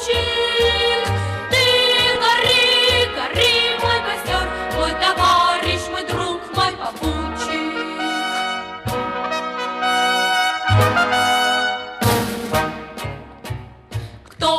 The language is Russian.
Ты гори, гори, мой костер, мой товарищ, мой друг, мой попутчик. Кто